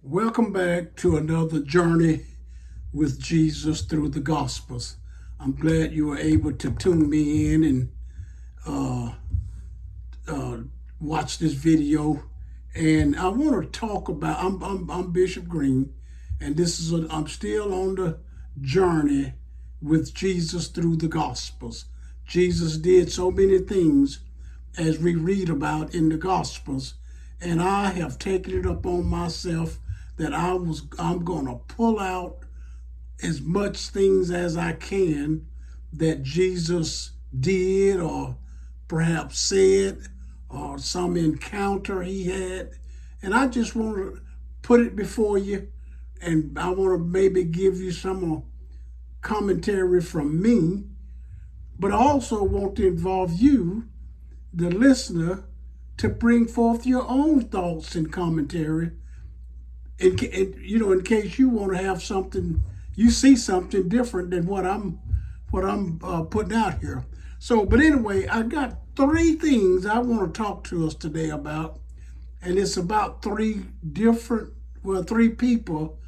Welcome back to another journey with Jesus through the Gospels. I'm glad you were able to tune me in and uh, uh, watch this video. And I want to talk about. I'm Bishop Green, and I'm still on the journey with Jesus through the Gospels. Jesus did so many things as we read about in the Gospels, and I have taken it upon myself that I'm gonna pull out as much things as I can that Jesus did or perhaps said or some encounter he had. And I just want to put it before you, and I want to maybe give you some commentary from me, but I also want to involve you, the listener, to bring forth your own thoughts and commentary in case you want to have something, you see something different than what I'm putting out here. So, but anyway, I got three things I want to talk to us today about, and it's about three people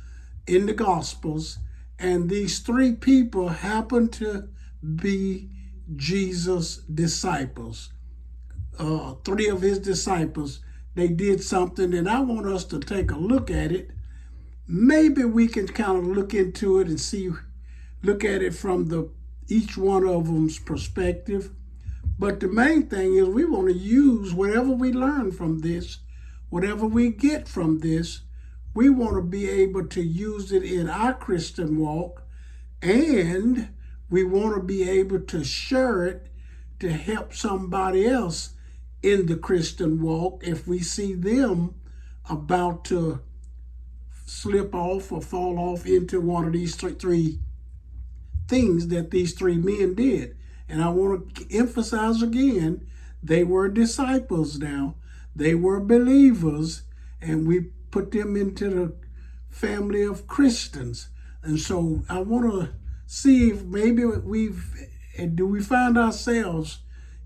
in the Gospels, and these three people happen to be Jesus' disciples. Three of his disciples, they did something, and I want us to take a look at it. Maybe we can kind of look into it and look at it from each one of them's perspective. But the main thing is we want to use whatever we learn from this, whatever we get from this, we want to be able to use it in our Christian walk, and we want to be able to share it to help somebody else in the Christian walk if we see them about to slip off or fall off into one of these three things that these three men did. And I want to emphasize again, they were disciples now. They were believers, and we put them into the family of Christians. And so I want to see if maybe do we find ourselves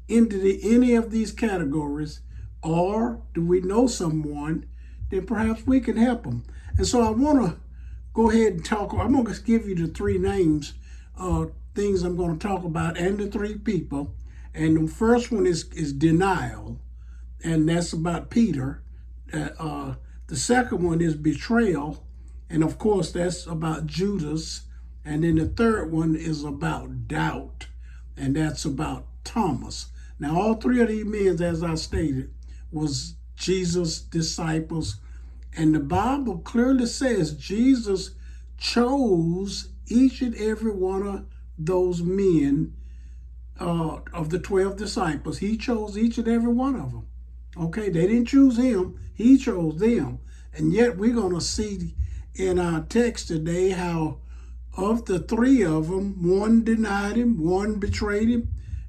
into any of these categories, or do we know someone that perhaps we can help them? And so I want to go ahead and talk. I'm going to give you the three names, things I'm going to talk about, and the three people. And the first one is denial, and that's about Peter. The second one is betrayal, and of course that's about Judas. And then the third one is about doubt, and that's about Thomas. Now, all three of these men, as I stated, was Jesus' disciples. And the Bible clearly says Jesus chose each and every one of those men of the 12 disciples. He chose each and every one of them. Okay, they didn't choose him. He chose them. And yet we're going to see in our text today how of the three of them, one denied him, one betrayed him,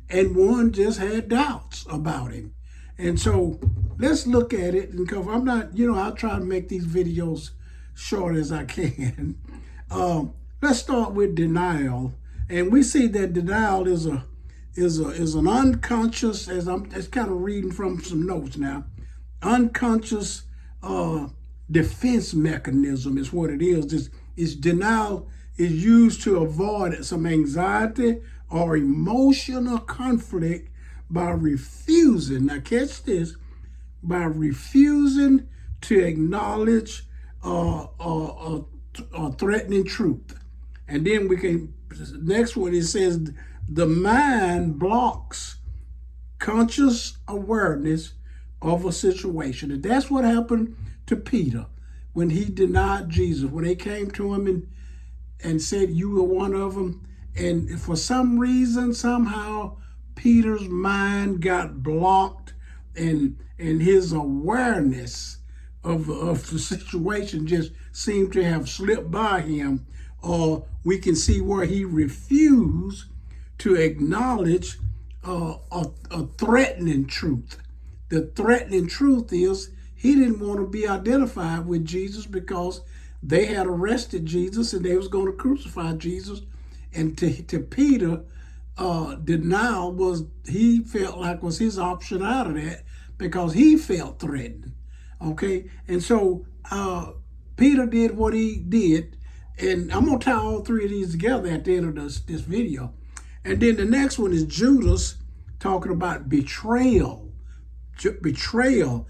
and one just had doubts about him. And so let's look at it. And because I'm not, I'll try to make these videos short as I can. Let's start with denial. And we see that denial is an unconscious, as I'm just kind of reading from some notes now, unconscious defense mechanism is what it is. It's denial is used to avoid some anxiety or emotional conflict by refusing, now catch this, by refusing to acknowledge a threatening truth. And then next one, it says, the mind blocks conscious awareness of a situation. And that's what happened to Peter when he denied Jesus, when they came to him and said, you were one of them. And for some reason, somehow, Peter's mind got blocked, and his awareness of the situation just seemed to have slipped by him. Or we can see where he refused to acknowledge a threatening truth. The threatening truth is he didn't want to be identified with Jesus because they had arrested Jesus and they was going to crucify Jesus. And to Peter, denial he felt like was his option out of that because he felt threatened. Okay, and so Peter did what he did, and I'm going to tie all three of these together at the end of this video. And then the next one is Judas talking about betrayal. Betrayal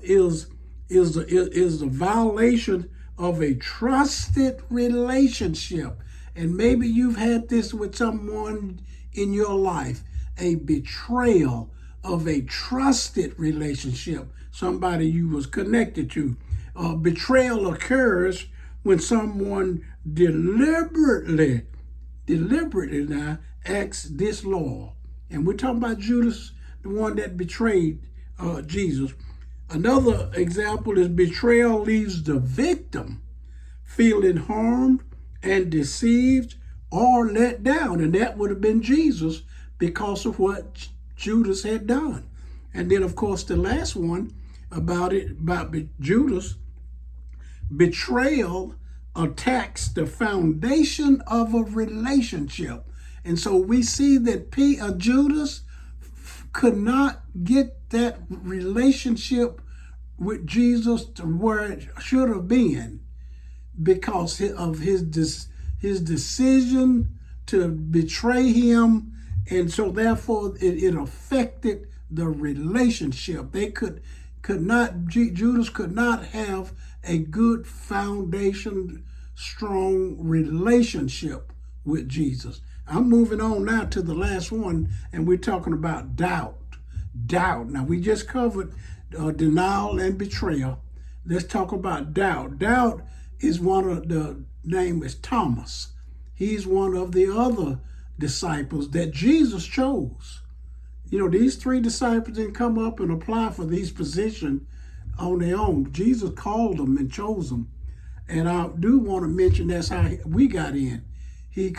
is the violation of a trusted relationship. And maybe you've had this with someone in your life, a betrayal of a trusted relationship, somebody you was connected to. Betrayal occurs when someone deliberately now acts disloyal. And we're talking about Judas, the one that betrayed Jesus. Another example is betrayal leaves the victim feeling harmed and deceived or let down. And that would have been Jesus because of what Judas had done. And then, of course, the last one about Judas, betrayal attacks the foundation of a relationship. And so we see that Judas could not get that relationship with Jesus to where it should have been because of his decision to betray him. And so therefore it affected the relationship. Judas could not have a good foundation, strong relationship with Jesus. I'm moving on now to the last one, and we're talking about doubt. Doubt. Now, we just covered denial and betrayal. Let's talk about doubt. Doubt is the name is Thomas. He's one of the other disciples that Jesus chose. You know, these three disciples didn't come up and apply for these positions on their own. Jesus called them and chose them. And I do want to mention that's how we got in. He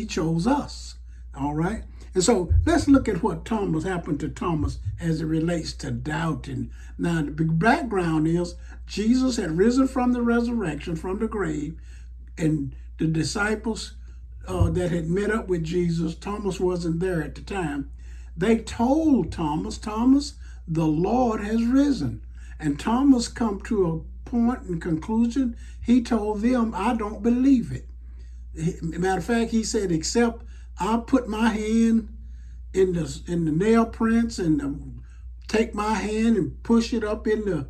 chose us. All right. And so let's look at what happened to Thomas as it relates to doubting. Now, the big background is Jesus had risen from the resurrection, from the grave, and the disciples that had met up with Jesus, Thomas wasn't there at the time. They told Thomas, the Lord has risen. And Thomas come to a point and conclusion. He told them, I don't believe it. Matter of fact, he said, except I put my hand in the nail prints and take my hand and push it up in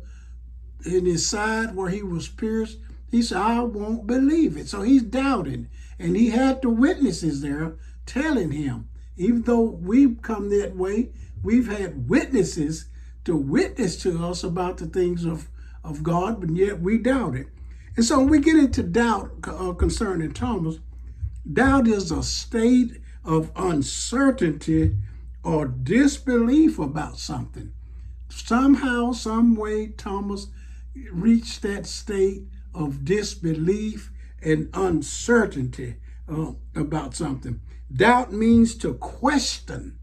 his side where he was pierced. He said, I won't believe it. So he's doubting. And he had the witnesses there telling him, even though we've come that way, we've had witnesses to witness to us about the things of God, but yet we doubt it. And so when we get into doubt concerning Thomas, doubt is a state of uncertainty or disbelief about something. Somehow, some way, Thomas reached that state of disbelief and uncertainty about something. Doubt means to question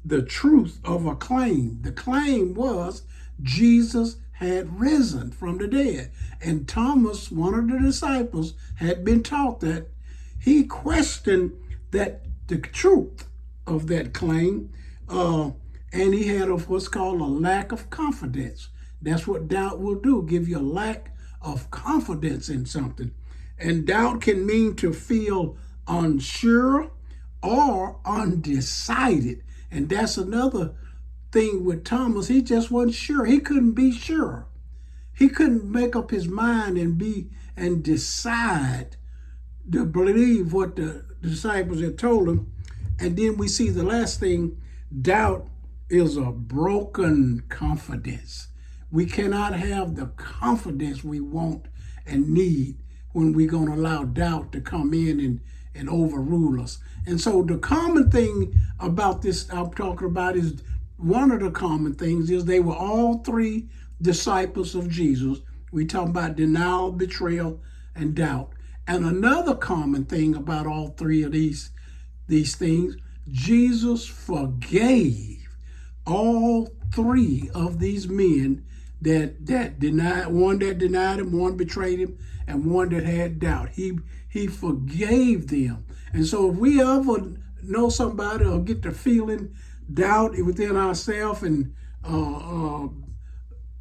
the truth of a claim. The claim was Jesus had risen from the dead. And Thomas, one of the disciples, had been taught that. He questioned the truth of that claim, and he had what's called a lack of confidence. That's what doubt will do, give you a lack of confidence in something. And doubt can mean to feel unsure or undecided. And that's another thing with Thomas. He just wasn't sure. He couldn't be sure. He couldn't make up his mind and decide to believe what the disciples had told him. And then we see the last thing, doubt is a broken confidence. We cannot have the confidence we want and need when we're going to allow doubt to come in and overrule us. And so the common thing about this I'm talking about is, one of the common things is they were all three disciples of Jesus. We talk about denial, betrayal, and doubt. And another common thing about all three of these things, Jesus forgave all three of these men that denied, one that denied him, one betrayed him, and one that had doubt. He forgave them. And so if we ever know somebody or get the feeling doubt within ourselves and or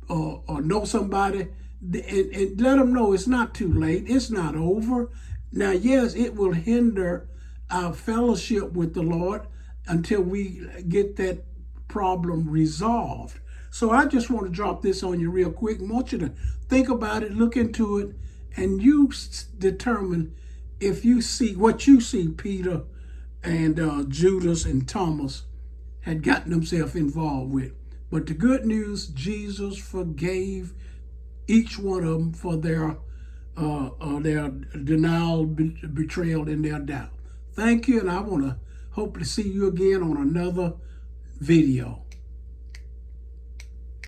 know somebody and let them know it's not too late. It's not over. Now, yes, it will hinder our fellowship with the Lord until we get that problem resolved. So I just want to drop this on you real quick. I want you to think about it, look into it, and you determine if you see what you see Peter and Judas and Thomas had gotten themselves involved with. But the good news, Jesus forgave each one of them for their denial, betrayal, and their doubt. Thank you, and I want to hope to see you again on another video.